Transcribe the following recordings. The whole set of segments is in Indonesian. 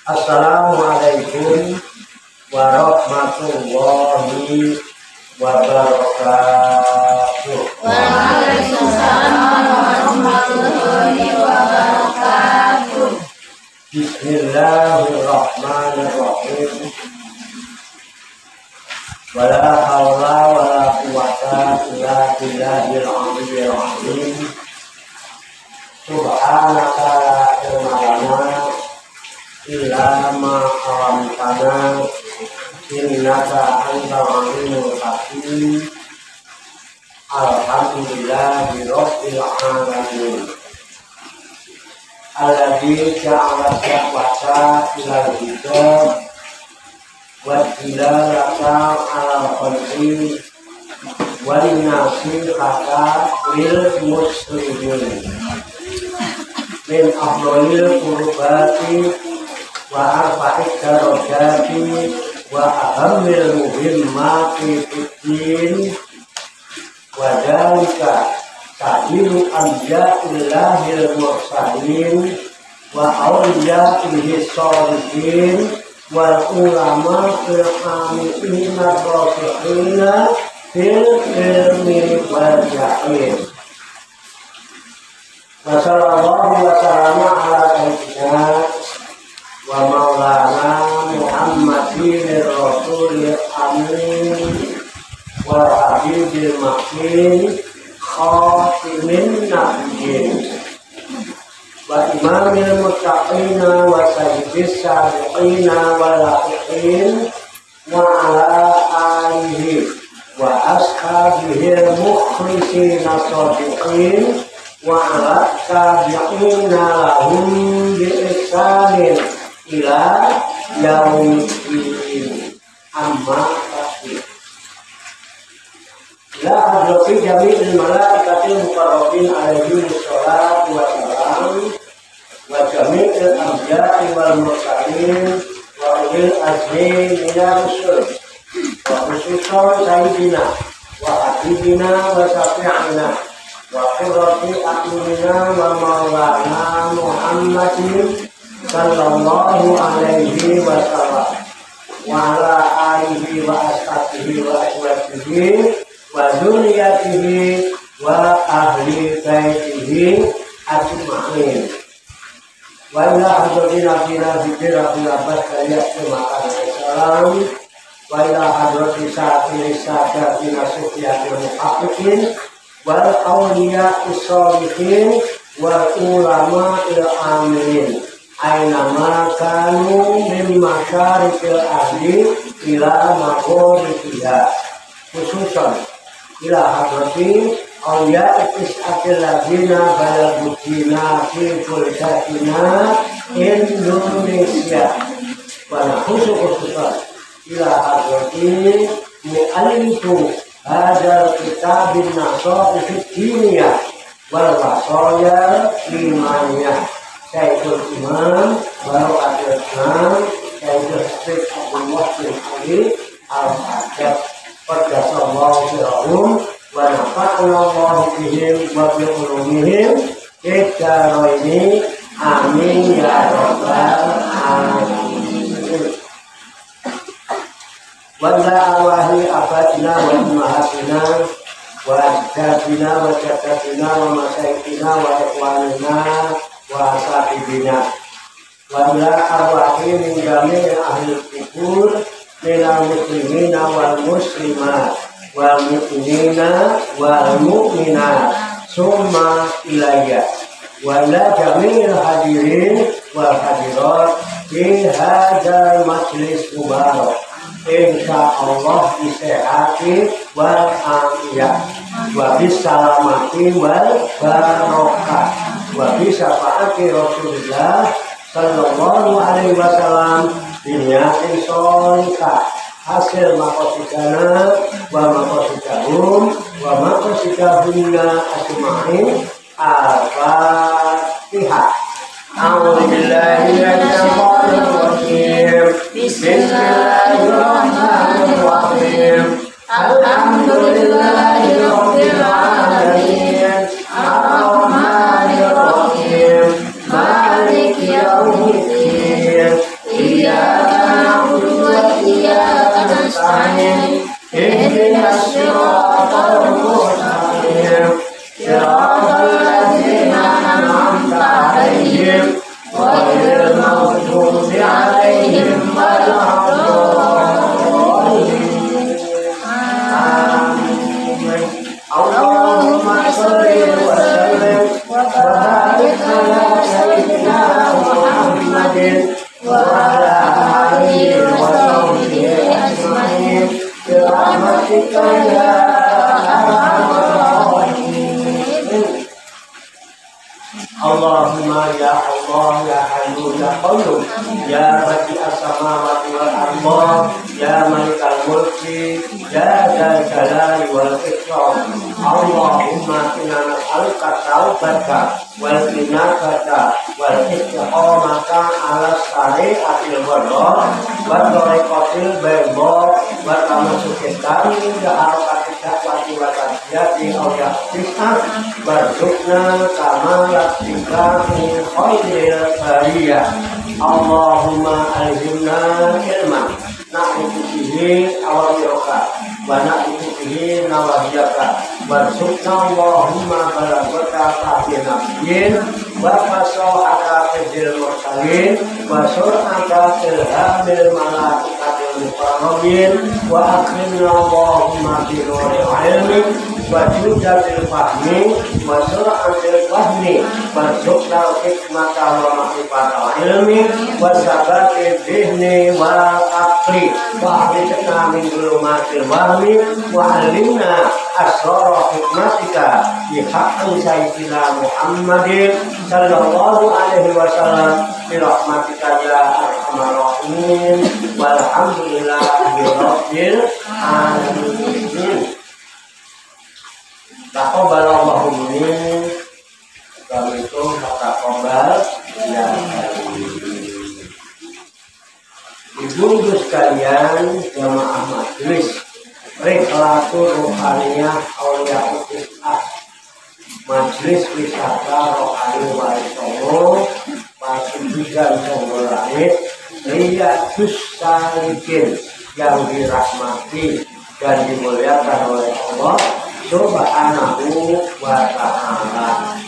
Assalamualaikum warahmatullahi wabarakatuh. Waalaikumsalam warahmatullahi wabarakatuh. Bismillahirrahmanirrahim. Wala haula wala quwwata illa billahil aliyyil azim. Subhanaka la ilma lana illa ma 'allamtana innaka antal alimul hakim. Alhamdulillahi rabbil alamin. Alladzi ja'ala syahwata ilal hijab wa dilalata ala khalqi wa nasihata lil muslimin min afdalil qurbati wa arfa'id darajati wa ahammil muhimmati fiddin wa dalika ta'dilu anbiya'illahil mursalin wa awliya'ihi sholihin wal ulama'il amilina rafiqina fil ilmi wal yaqin. Wa sallallahu wa sallama ala sayyidina wa maulana Muhammadin rasulil amin wa habibil makin khatimin nabiyyin wa imamil muttaqina wa sayyidis sabiqina wa lahiqin wa ala alihi wa ashabihi mukhlisina sadiqin wa ala tabi'ina lahum bi ihsanin ila yaumiddin. Amma ba'du. La hadrati jami'il malaikatil muqarrabin alaihi wassalatu wassalam wa jami'il anbiya'i wal mursalin wa ulil azmi minar rusul wa khususan sayyidina wa habibina wa syafi'ina wa qurrati a'yunina wa maulana Muhammadin sallallahu alaihi wasallam wa ala alihi wa ashabihi wa azwajihi wa dzurriyyatihi wa ahli baitihi ajma'in. Wa ila hadratina fil rabbil abbas kaliyatul salam wa ila hadrati sa'atil sadatina sufyatil muhaqqiqin wal awliya is-sholihin wal ulama il amilin aina ma kanu min masyariqil ardi ila maghribiha, khususan ila hadrati awliya is-atil ladina balagudina fi kulkatina Indonesia wa khususan ila hadrati mu'allifu hadal kitabin naso'i fitiniya wal wasoya imaniyah Sayyidul Imam Barokatul Islam Sayyidul Syekh Abdul Wahid Ali Al-Hajjab Qaddasallahu sirrahum wa nafa'ana Allahu bihim wa bi ulumihim ini amin ya rabbal alamin. Wala awahi abadina wa ummahatina wa ajdadina wa jaddatina wa masyaikhina wa ikhwanina wa ashabibina wa ila arwahi min jami'i ahli kubur minal muslimina wal muslimat wal mu'minina wal mu'minat summa ilayya wa ila jami'il hadirin wal hadirat fi hadzal majlis mubarak insyaallah bisehati wal afiyah. wa bis salamati wal barokah wa bi syafaati Rasulullah sallallahu alaihi wasallam biniyatin sholika hasil makosidana wa makosidahum wa makosidahunna asma'in al-fatihah. A'udzubillahi minasyaitonir rajim. Bismillahirrahmanirrahim. Alhamdulillahirabbil alamin. Ar-rahmanir rahim. Maliki yaumiddin. Iyyaka na'budu wa iyyaka nasta'in. Ihdinas siratal mustaqim. Siratal ladzina an'amta 'alaihim ghairil maghdubi 'alaihim waladdallin. Allahumma sholli wa sallim wa barik ala sayyidina Muhammadin wa ala alihi wa sahbihi ajma'in bi rahmatika ya arhamar rahimin. Allahumma ya Allah ya Hayyu ya Qayyum ya Badi'as samawati wal ardh ya Malikal mulki ya Dzal jalali wal ikram. Allahumma inna nas'aluka taubata wal inabata wal istiqamata ala syari'atil ghadha wa tariqatil bayda wa tamassukan bi harakati syahwati wa tadbiyati awliya tis'ah warzuqna kamalat min khairil bariyah. Allahumma alhimna ilman na'udzu bihi awliyoka wa na'udzu bihi nawahiyaka warzuqna Allahumma balagata fahina yin wa fasahata fil mursalin wa sur'ata fil hamil malaikatil mukarramin wa akrimna Allahumma bi nuril ilmi wa judatil fahmi wa sur'atil fahmi warzuqna hikmata wa ma'rifatal ilmi wa sabatil dhihni wa aqli wa akhrijna min dhulumatil wahmi wa alimna asrara hikmatika bi haqqi sayyidina Muhammadin sallallahu alaihi wasallam bi rahmatika ya arhamar rahimin walhamdulillahi rabbil alamin. Taqabbalallahu minni kami itu taqabbal ya Ibu-ibu sekalian jamaah majelis Rihlatul Ruhaniyah Auliyaul Tis'ah Majelis Wisata Rohani Waisomo Pasugihan Songo Langit Riyadus Salikin yang dirahmati dan dimuliakan oleh Allah Subhanahu wa ta'ala.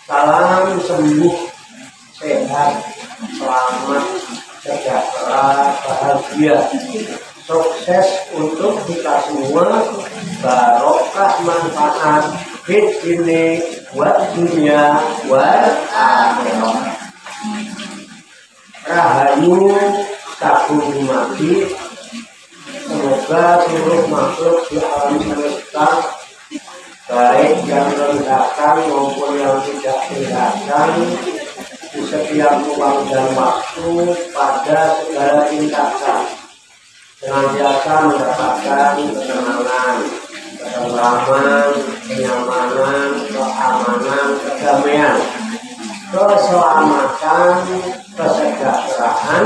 Salam sembuh, sehat, selamat, sejahtera, bahagia, sukses untuk kita semua, barokah manfaat hid ini buat dunia buat akhirat. Rahayu takun mati. Semoga seluruh makhluk di alam semesta, baik yang rendahkan maupun yang tidak rendahkan, di setiap ruang dan waktu pada segala tingkatan, senantiasa mendapatkan ketenangan, ketentraman, kenyamanan, keamanan, kedamaian, keselamatan, kesejahteraan,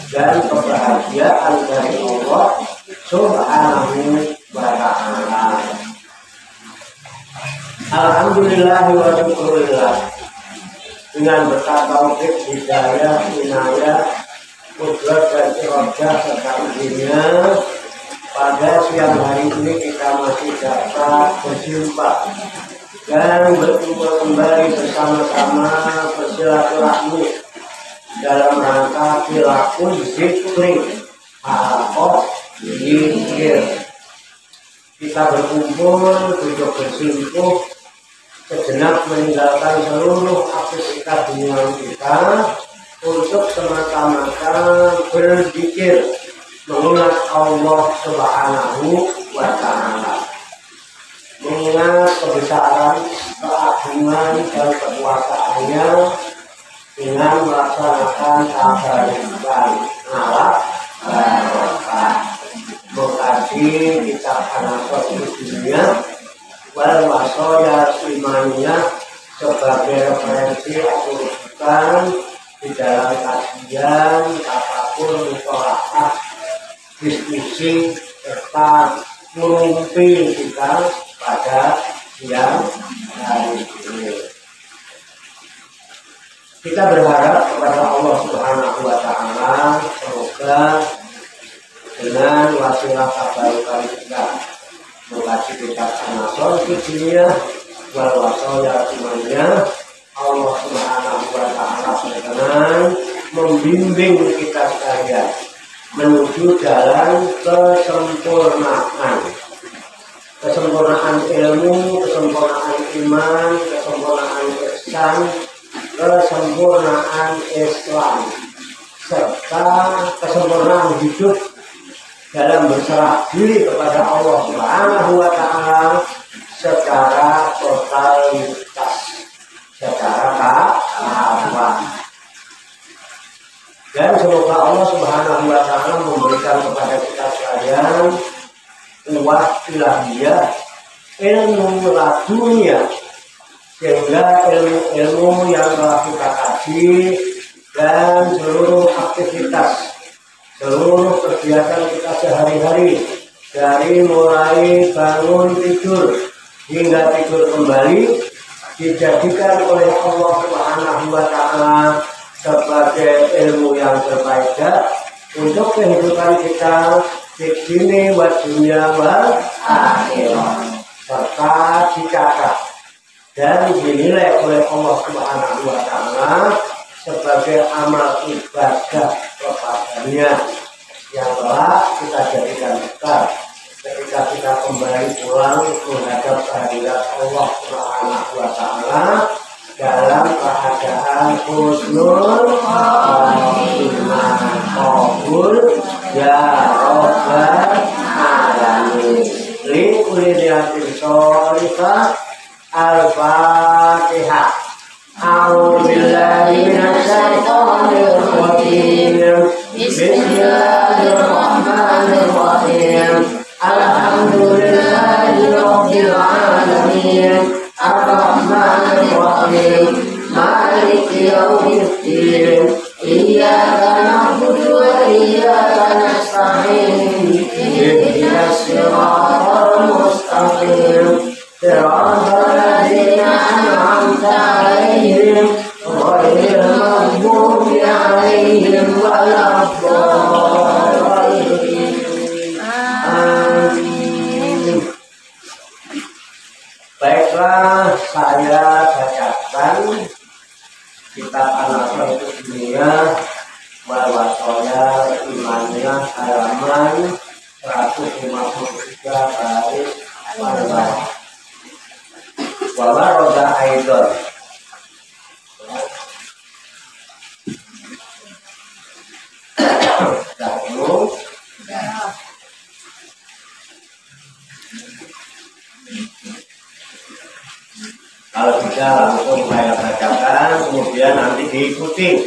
dan kebahagiaan dari Allah Subhanahu wa ta'ala. Alhamdulillah wa syukurillah. Dengan berkat taufik, hidayah, inayah, qudrat dan iradah serta izinnya, pada siang hari ini kita masih dapat berjumpa dan berkumpul kembali bersama-sama bersilaturahmi dalam rangka tilakun zikri halaqah zikir. Kita berkumpul, duduk bersimpuh, sejenak meninggalkan seluruh aktivitas dunia kita untuk semata-mata berzikir mengingat Allah Subhanahu wa ta'ala. kebesaran, keagungan dan kekuasaannya dengan melaksanakan keharusan Allah barokah mengkaji kitab An-Nasr dunia wal wasoya imannya sebagai referensi atau rujukan di dalam kajian, tafakur, mutolaah, diskusi serta mengumpi kita pada siang hari ini. Kita berharap kepada Allah Subhanahu wa Ta'ala, semoga dengan wasilah tabarukan kita mengkaji kitab An-Nasr dunia wal wasoya imannya, Allah Subhanahu wa Ta'ala dengan membimbing kita sekalian menuju jalan kesempurnaan ilmu, kesempurnaan iman, kesempurnaan ihsan, kesempurnaan Islam, serta kesempurnaan hidup dalam berserah diri kepada Allah Subhanahu wa Ta'ala secara totalitas, secara keseluruhan. Dan semoga Allah Subhanahu wa Ta'ala memberikan kepada kita sekalian kuat ilahiyah, ilmu ladunia, sehingga ilmu-ilmu yang telah kita kaji dan seluruh aktivitas, seluruh kegiatan kita sehari-hari, dari mulai bangun tidur hingga tidur kembali, dijadikan oleh Allah Subhanahu wa Ta'ala sebagai ilmu yang berfaedah untuk kehidupan kita di sini wa dunia wal akhirah, serta dicatat dan dinilai oleh Allah Subhanahu wa Ta'ala sebagai amal ibadah kepadanya yang telah kita jadikan bekal ketika kita kembali pulang menghadap kehadirat Allah Subhanahu wa Ta'ala dalam keadaan husnul khotimah, qabul ya rabbal alamin. Li kulli niyatin sholihah. Al-Fatihah. A'udzu billahi minasy syaithanir rajim. Bismillahirrahmanirrahim. Alhamdulillahi rabbil alamin. Ar-Rahmanir Rahim. Maliki yaumiddin. Iyyaka na'budu wa iyyaka nasta'in. Ihdinas siratal mustaqim. Siratal ladzina an'amta 'alaihim ghairil maghdubi 'alaihim waladdallin. Amin. Baiklah, saya bacakan kitab An-Nasr dunia wal wasoya imannya halaman 153 baris bawah. Wa roda aidon. Dahulu. Kalau bisa langsung saya bacakan, kemudian nanti diikuti.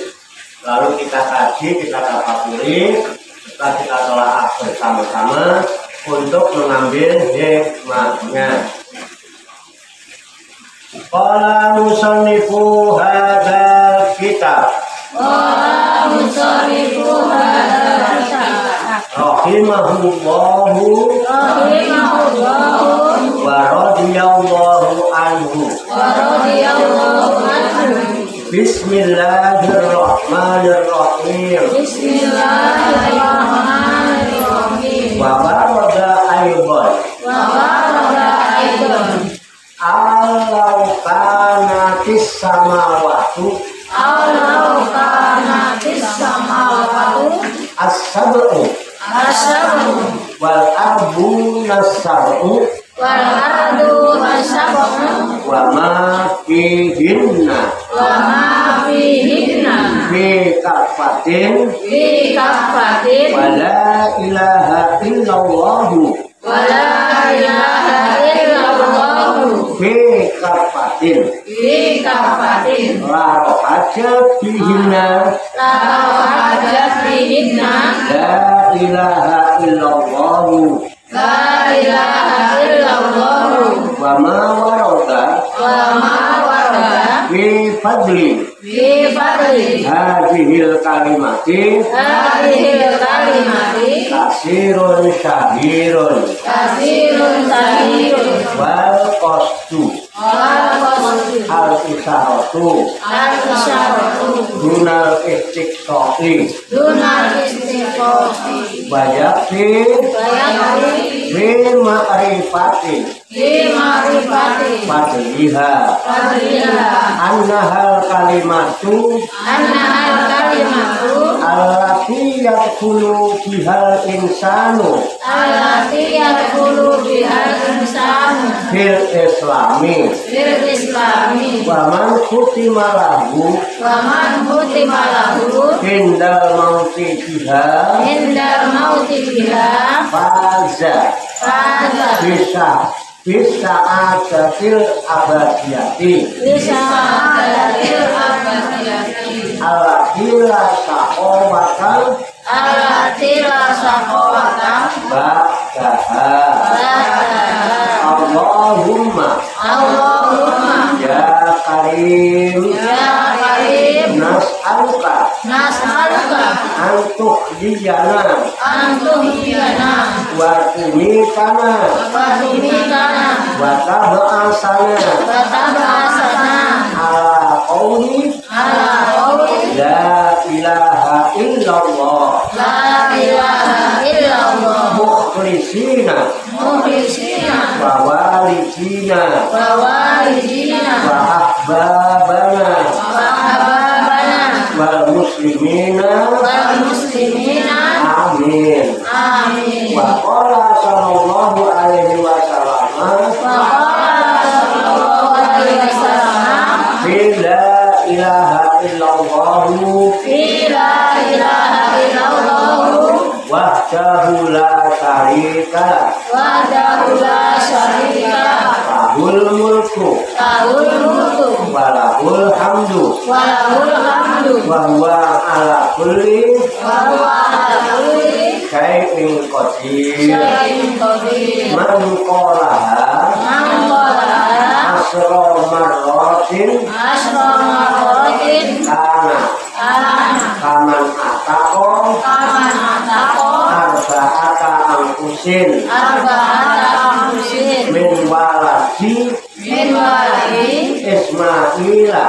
Lalu kita kaji, kita tafakuri, setelah kita telaah bersama-sama untuk mengambil hikmahnya. Qala musannifu hadzal kitab. Qala musannifu hadzal kitab. Rahimahullahu wa radiyallahu anhu. Bismillahirrahmanirrahim. Bismillahirrahmanirrahim. Wa warada aydan. Allau kanatis samawatu. As-sab'u. Wal ardu nas-sab'u. Wa ma fihinna. Fi kafatin. Wa la ilaha illallahu. Fi kafatin kafatin la hajat bihinna la hajat bihinna la ilaha illallah la ilaha illallah wa ma warada fi fadli hadhil kalimati kasirun syahirun wal qasdu al isharatu dunal istiqsaqi bayakti fi ma'rifati fadliha annahal kalimatu allati yadkhulu bihal insanu fil islami wa man kutima lahu hindal mauti biha faza bisa adatil abadiyati alahila sa'owatan ba'daha Allahumma ya karim nas'aluka antuhdiyana wa tumitana wa tab'asana ala qawli la ilaha illallah mukhlisina wa walidina wa ahbabana wal muslimina amin wa qala sallallahu alaihi wasallam la ilaha illallah wahdahu la syarika lahul mulku wa lahul hamdu wa huwa ala kulli syai'in qadir man qalaha asra marratin kana kaman ataqo arba'ata angkusin min waladi Ismaila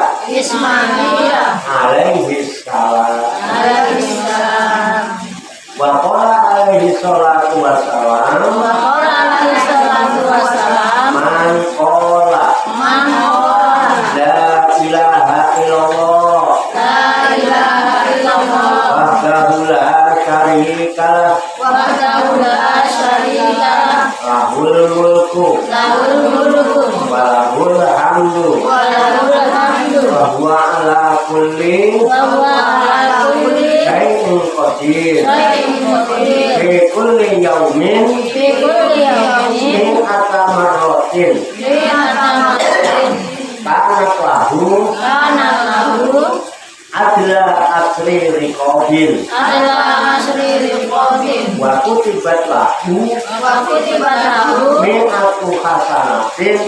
alaihi salam wa qala alaihi salatu wassalam man qala la ilaha illallah wahdahu la syarika lahul mulku wa lahul hamdu wa huwa ala kulli syai'in qadir fi kulli yawmin min atamarrotin kanat lahu adla asri riqabin wa kutibat lahu mi'atu hasanatin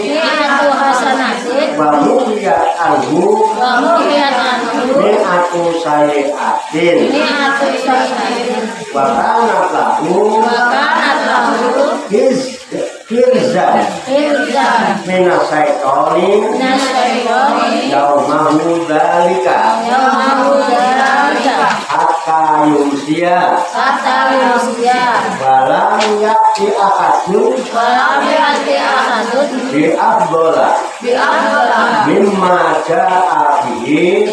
wa muhiyat anhu mi'atu sayi'atin wa kanat lahu hirzan minasaitoni yaumahu dalika hatta yumsiya walam yakti akadun bi afdola mimma ja'a bihi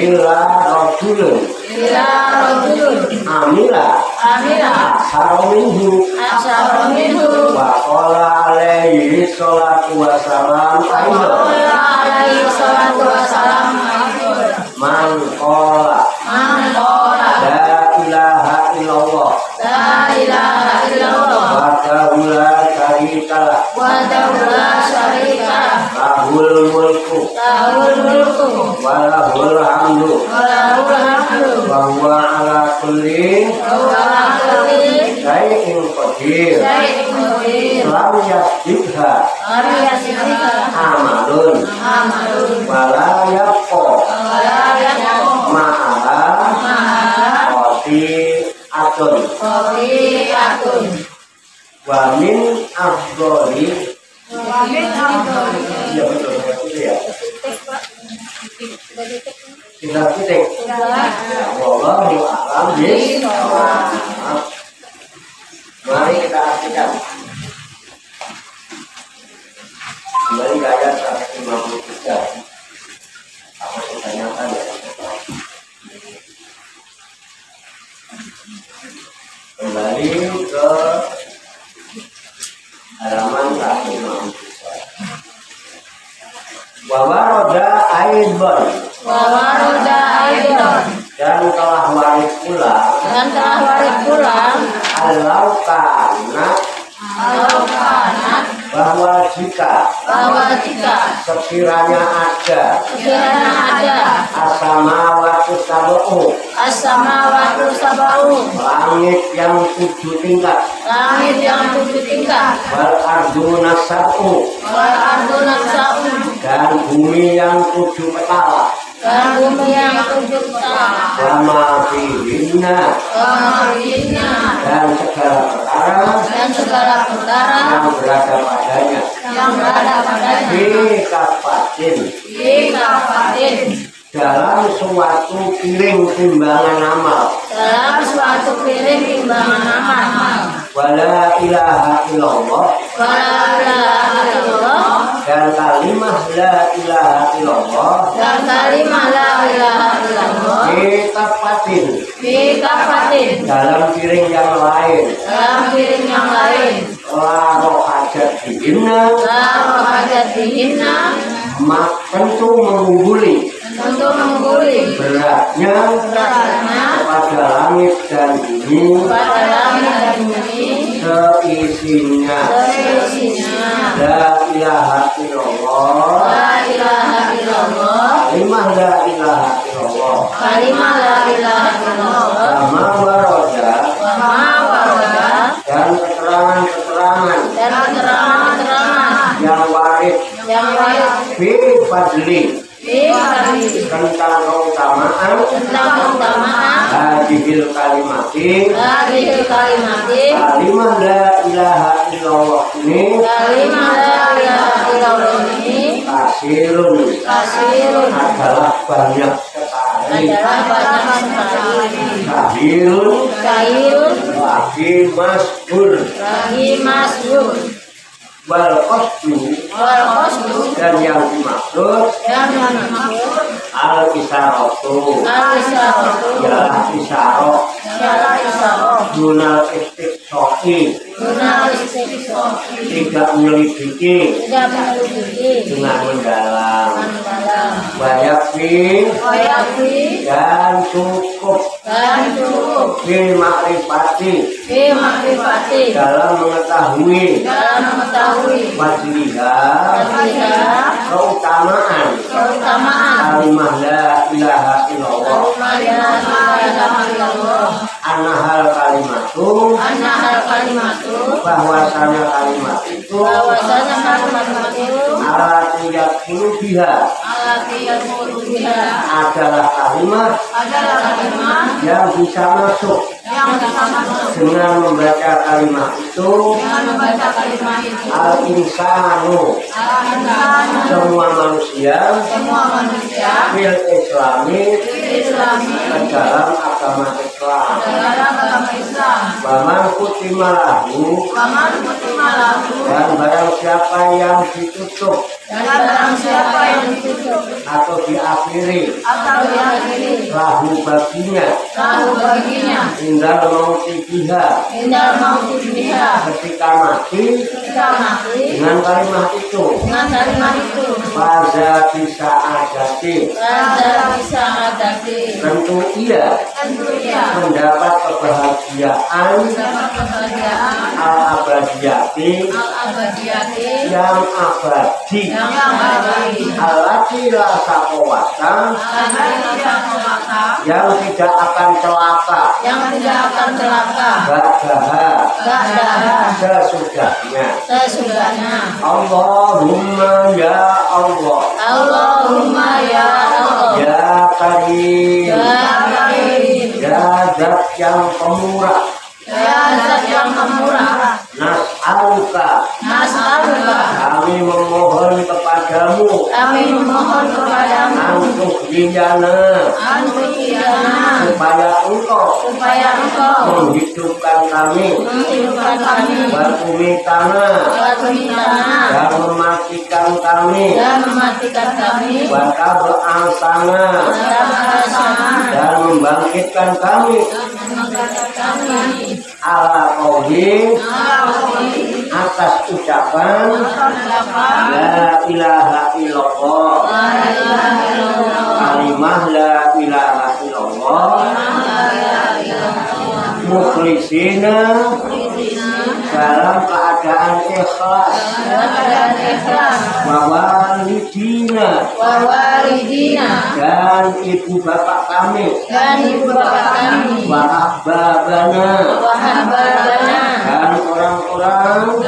illa rajulun amila asarominhu wa qala alaihi salatu wassalam man qala la ilaha illallah wahdahu la syarika lah lahul mulku lahul mulku walahul hamdu walahul hamdu wa huwa ala kulli wa ala kulli syai'in qadir. syai'in qadir. Lam yasbikha Lam yasbiqha amalun amalun wala yabqa wa la yaqum ma'aha ma'a qati'atun qati'atun wa min afdhali. wa min afdali. Iya betul itu ya. Kita titik. Wallahu a'lam bishawab. Mari kita artikan. Kembali ke ayat 153. Apa ditanyakan ya? Kembali ke halaman 153. Bahwa roda aidon Wa waroda aidan dan telah waris pula dan telah waris pulang alaukana al-kana bahwa jika bahwa jika sekiranya ada sekiranya ada asamawatu sab'u as-samawati sab'u langit yang 7 tingkat langit yang 7 tingkat wal arduna sab'u wal arduna sab'u dan bumi yang 7 petala dan bumi yang 7 petala wama fihinna wa ma'inna dan segala perkara dan segala perkara yang berada padanya yang berada padanya fi kafatin di kafatin dalam suatu piring timbangan amal dalam suatu piring timbangan amal wala ilaha illallah wa la ilaha illallah dan kalimah la ilaha illallah dan kalimah la ilaha illallah ditapatin di kafatin dalam piring yang lain dalam piring yang lain la rohajat dihinna la rohajat dihinna tentu mengungguli untuk mengguli beratnya beratnya pada langit dan bumi pada langit dan bumi seisinya seisinya la ilaha illallah la ilaha illallah kalimah la ilaha illallah kalimah la ilaha illallah sama waroda wa ma waroda dan keterangan-keterangan dan keterangan-keterangan yang waris yang baik fi fadli di hadis tentang keutamaan tentang keutamaan hadhil kalimati hadis kalimati kalimah la ilaha illallah ini kalimah la ilaha illallah ini kasirun kasirun adalah banyak sekali adalah banyak sekali kahirun kairun lagi masbur lagi masyhur wal qasdu wal qasdu dan yang dimaksud yang masyhur al isaratu al isyaratu ialah isyarat syara isyarah dunal istiqso'i guna istiqso tidak menyelidiki tidak menyelidiki dengan mendalam mendalam banyak wayakwi dan cukup dan cukup fi makrifati fi makrifati dalam mengetahui dalam mengetahui wajliha keutamaan keutamaan kalimah la ilaha illallah kalimah la ilaha illallah anahal kalimatu anahal kalimatu bahwasanya kalimat itu bahwasanya kalimat itu alat yakulu biha alati yaqulu biha adalah kalimat adalah kalimat yang bisa masuk yang bisa masuk dengan membaca kalimat itu dengan membaca kalimat itu al insanu al-insan semua manusia semua manusia fil islami Islami ke dalam agama Islam dalam agama Islam baman kutimalahu waman kutimalahu dan barang siapa yang ditutup dan barang siapa yang ditutup atau diakhiri atau diakhiri lahu baginya lahu baginya indal mauti biha indal mauti biha ketika mati ketika mati dengan kalimat itu dengan kalimat itu Faza bisa adati. Tentu ia mendapat kebahagiaan al-abadiyati yang abadi alati la sakowata yang tidak akan celaka sesudahnya. Allahumma ya Allah, ya Karim, ya Zat yang pemurah, nas'aluka, kami memohon kepadamu, untuk diyana, supaya engkau menghidupkan kami, watumitana, dan mematikan kami, watab'asana, dan membangkitkan kami, ala qauli, atas ucapan la ilaha illallah, kalimah la ilaha illallah, mukhlisina, dalam keadaan ikhlas, wawalidina, dan ibu bapak kami, wahbabana, dan orang-orang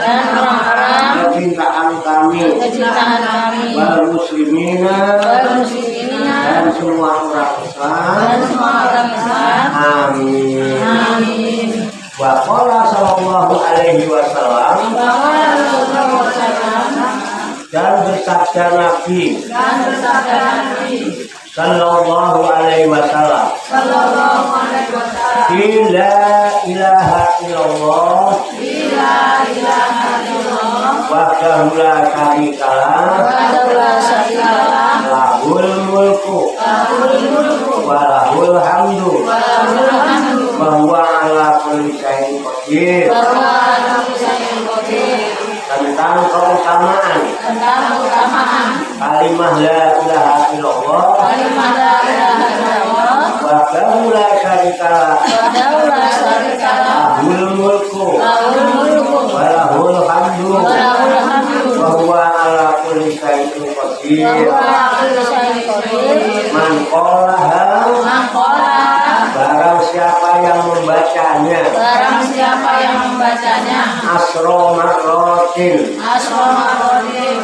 kecintaan kami, wal muslimina, dan semua orang Islam. Amin. Wa qala sallallahu alaihi wasallam, dan bersabda Nabi sallallahu alaihi wasallam, la ilaha illallah wahdahu la syarikalah, lahul mulku wa lahul hamdu wa huwa ala kulli syai'in qadir. Tentang keutamaan kalimah la ilaha illallah wahdahu la syarikalah, lahul mulku wa lahul hamdu wa huwa ala kulli syai'in qadir. Man qalaha, barang siapa yang membacanya, asro marrotin,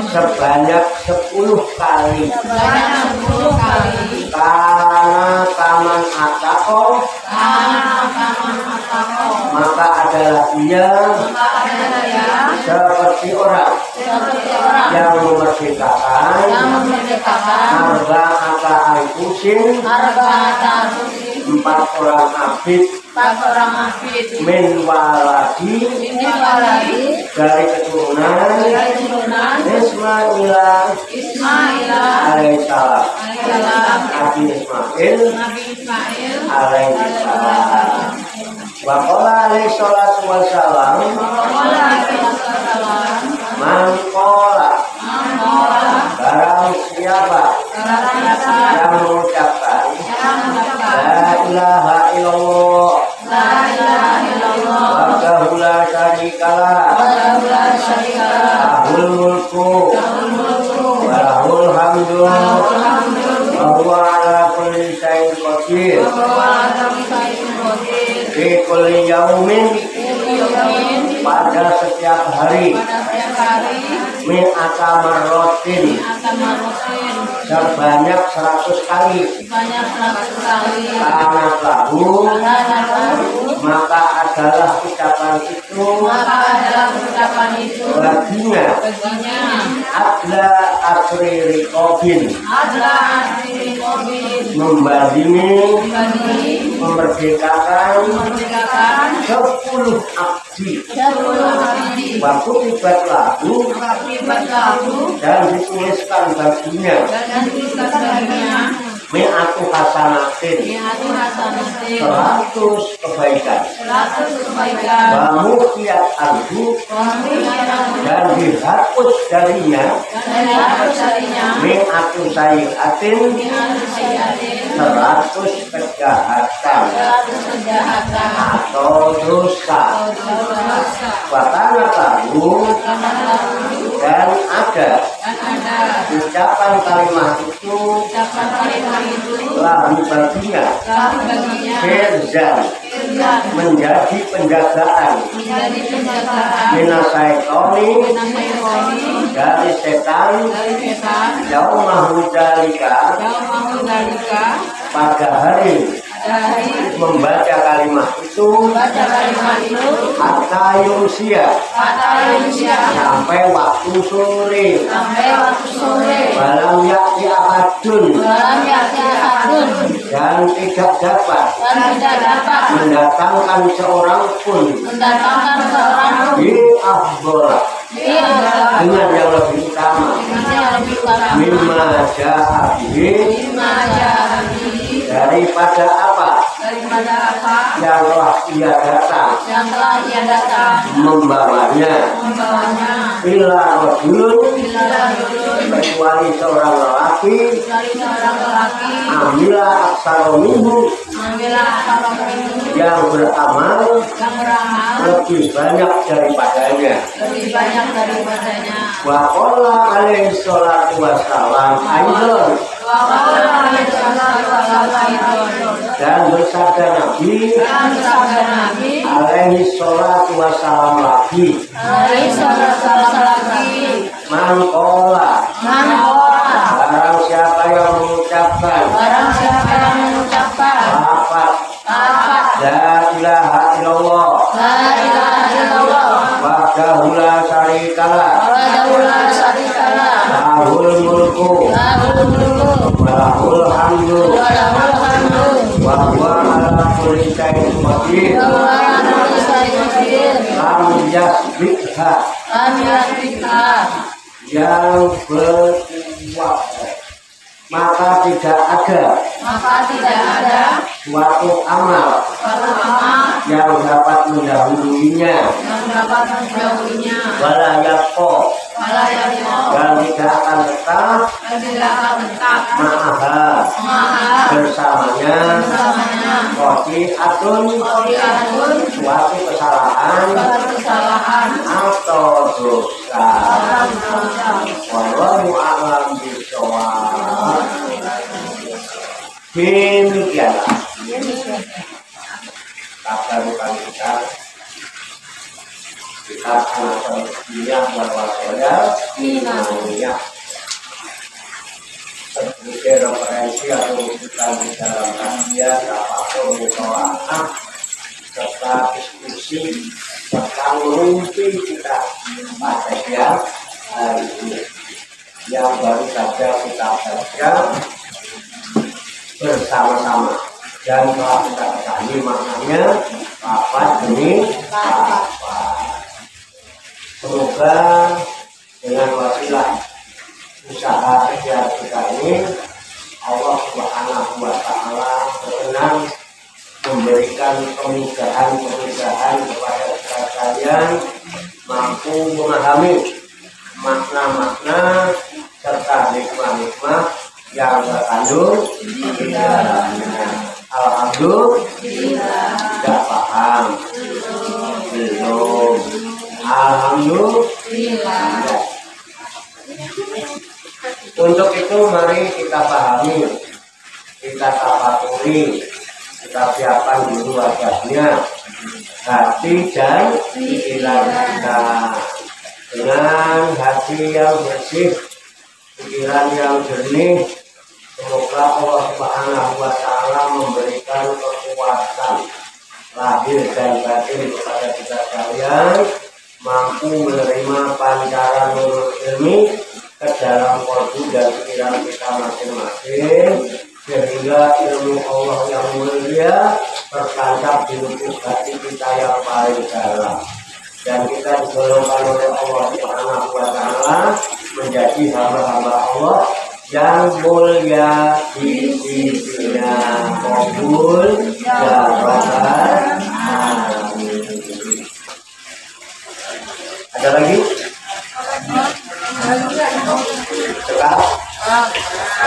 sebanyak 10 kali, karena taman atako, maka adalah dia seperti orang yang memerdekakan harga kata al-Qusin, 4 orang abid, min waladi, dari keturunan Ismail alaihissalam, Nabi Ismail alaihissalam. Wa qala alaihi salatu wassalam, man qala, barang siapa yang mengucapkan la ilaha illallah wahdahu la syarikalah, lahul mulku wa lahul hamdu wa huwa ala kulli syai'in qadir, fi kulli yaumin, pada setiap hari, min atamarrotin, sebanyak 100 kali, karena lahu, maka adalah ucapan itu baginya adla asri rikobin, membandingi, memerdekakan 10 abdi, waktu tibat lagu, dan dituliskan baginya mi'atu hasanatin 100 kebaikan wa muqiyat anhu dan dihapus darinya mi'atu sayi'atin 100 kejahatan atau dosa watana tahu dan ada ucapan kalimat itu lahu baginya firzan menjadi penjagaan minasaitoni dari setan yaumahu dalika pada hari membaca kalimat itu hatta yumsia sampai waktu sore walam yakti ahadun dan tidak dapat mendatangkan seorang pun di afdol dengan yang lebih utama mimma ja'abihi daripada apa yang telah ia datang membawanya illa rajulun kecuali seorang lelaki amila aksara minhu yang beramal lebih banyak daripadanya wa qala alaihi salatu wassalam aidan dan bersabda Nabi alaihi salatu wassalam lagi man qala barang siapa yang mengucapkan lafaz la ilaha illallah wahdahu la syarikalah lahul mulku walahul hamdu wa huwa ala kulli syai'in qadir lam yasbiqha yang berkuat maka tidak ada suatu amal yang dapat mendahuluinya wala yaqo dan tidak akan tetap ma'aha bersamanya qati'atun suatu kesalahan atau dosa. Wallahu a'lam bishawab. Demikianlah kabar kita akan berbincang bahwasanya namanya sebagai referensi atau kita di dalam kajian apapun mutawa'ah serta diskusi tentang mimpi kita pada hari ini yang baru saja kita baca bersama-sama dan telah kita ketahui maknanya apa demi apa. Semoga dengan wasilah usaha kerja kita ini Allah Subhanahu wa Ta'ala berkenan memberikan kemudahan kepada kita sekalian mampu memahami makna-makna serta hikmah-hikmah yang terkandung di dalamnya. Alhamdulillah tidak paham belum. Alhamdulillah. Untuk itu mari kita pahami, kita tafakuri, kita siapkan dulu wajahnya, hati dan pikiran kita dengan hati yang bersih, pikiran yang jernih. Semoga Allah Subhanahu wa Ta'ala memberikan kekuatan lahir dan batin kepada kita sekalian, mampu menerima pancaran nurul ilmi ke dalam kolbu dan pikiran kita masing-masing, sehingga ilmu Allah yang mulia tertancap di lubuk hati kita yang paling dalam, dan kita digolongkan oleh Allah Subhanahu wa Ta'ala menjadi hamba-hamba Allah yang mulia di sisinya. Qabul ya rabbal alamin. Ada lagi? Cekap?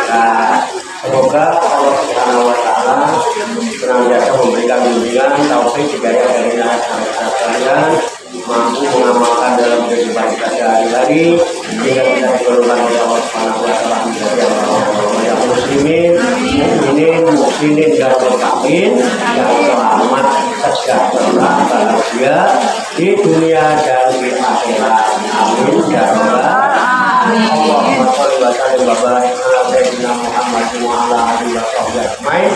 Nah, semoga Allah Subhanahu wa Ta'ala senantiasa memberikan bimbingan, taufik, hidayah dari anak-anak kalian, mampu mengamalkan dalam kehidupan kita sehari-hari, sehingga kita digolongkan oleh Allah Subhanahu wa Ta'ala menjadi orang-orang yang muslimin, mukminin, muhsinin dan mukmin yang selamat, sejahtera, bahagia di dunia dan di akhirat. Amin ya rabbal alamin. Allahumma shalli wa sallim wa barik ala sayyidina Muhammad wa ala alihi wa sahbihi ajmain.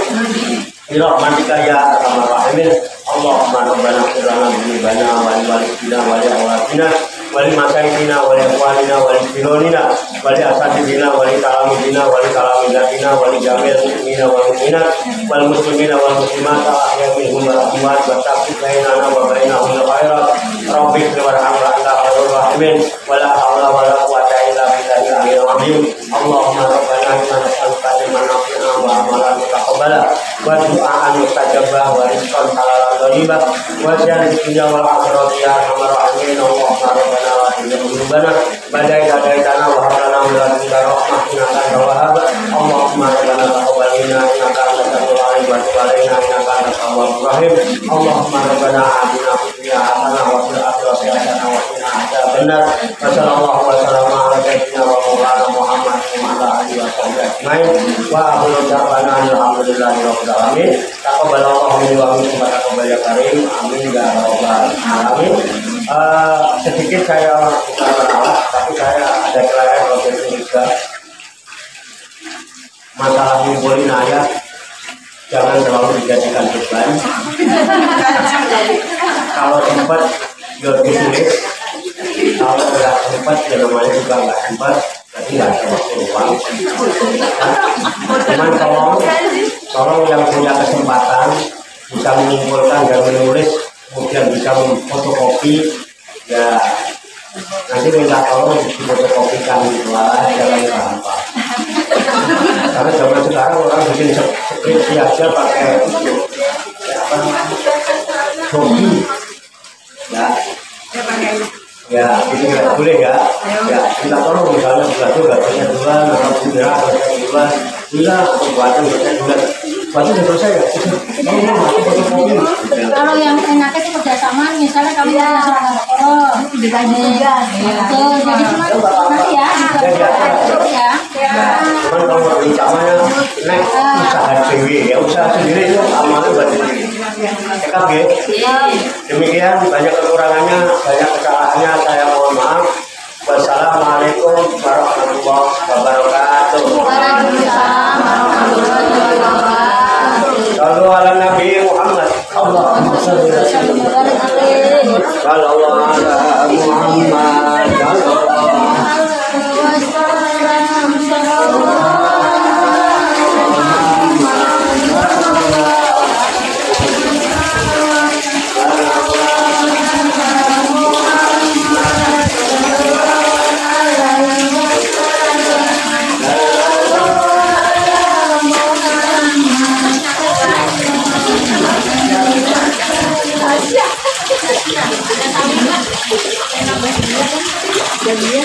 Birahmatika ya arhamar rahimin. Allahumma rabbana ighfir lana dzunubana wa li walidina wa li awladina wa li masaikina wa li ikhwanina wa li jironina wa li asatidina wa li talamidina wa li talamidatina wa li jami'il muslimina wal mu'minat wal muslimina wal muslimat ahya'i minhum wal amwat wa taqi bainana wa bainahum bil khairat. Rabbi warhamna anta khairur rahimin wa la haula wa la quwwata illa billahil aliyyil azim. Allahumma rabbana inna nas'aluka ilman nafi'an wa amalan mutaqabbala wa du'aan mustajabah wa rizqan halalan thayyibah wa jannatin dunya wal akhirati ya arhamar rahimin. Allahumma rabbana wa inna badai hadaitana wa hab lana min ladunka rahmah innaka antal wahhab. Allahumma rabbana taqabbal minna innaka antas samiul alim wa tub alaina innaka antat tawwabur rahim. Allahumma rabbana atina fid dunya hasanah wa fil akhirati hasanah wa qina adzabannar. Wa sallallahu wa sallama ala sayyidina wa maulana Muhammad wa ala alihi wa sahbihi ajmain. Wa aqulu da'wana alhamdulillahi rabbil alamin. Taqabbalallahu minni wa minkum wa taqabbal ya karim. Amin ya rabbal alamin. Sedikit saya bukan menolak, tapi saya ada kelainan waktu itu juga. Masalah ngumpulin ayat jangan terlalu dijadikan beban. Kalau sempat ya ditulis, kalau nggak sempat ya namanya juga nggak sempat, jadi nggak ada waktu luang. Cuman tolong yang punya kesempatan bisa mengumpulkan dan menulis, kemudian bisa memfotokopi, ya nanti minta tolong difotokopikan gitu lah, jangan gampang. Karena zaman sekarang orang bikin skripsi aja pakai hobi, ya itu nggak boleh ya. Ya minta tolong misalnya belajarnya duluan, atau bendera duluan, bila pembuatan duluan. Baca udah selesai ya? Kalau yang enaknya itu kerjasama, misalnya kami ditanya, jadi cuma nanti ya, cuman kalau utamanya naik usaha dewi ya, usaha sendiri itu amalnya buat sendiri. Cekap ya. Demikian banyak kekurangannya, banyak kesalahannya, saya mohon maaf. Wassalamualaikum warahmatullahi wabarakatuh. Waalaikumsalam warahmatullahi wabarakatuh. Sallu ala Nabi Muhammad. Allahumma shalli ala Muhammad. Jadinya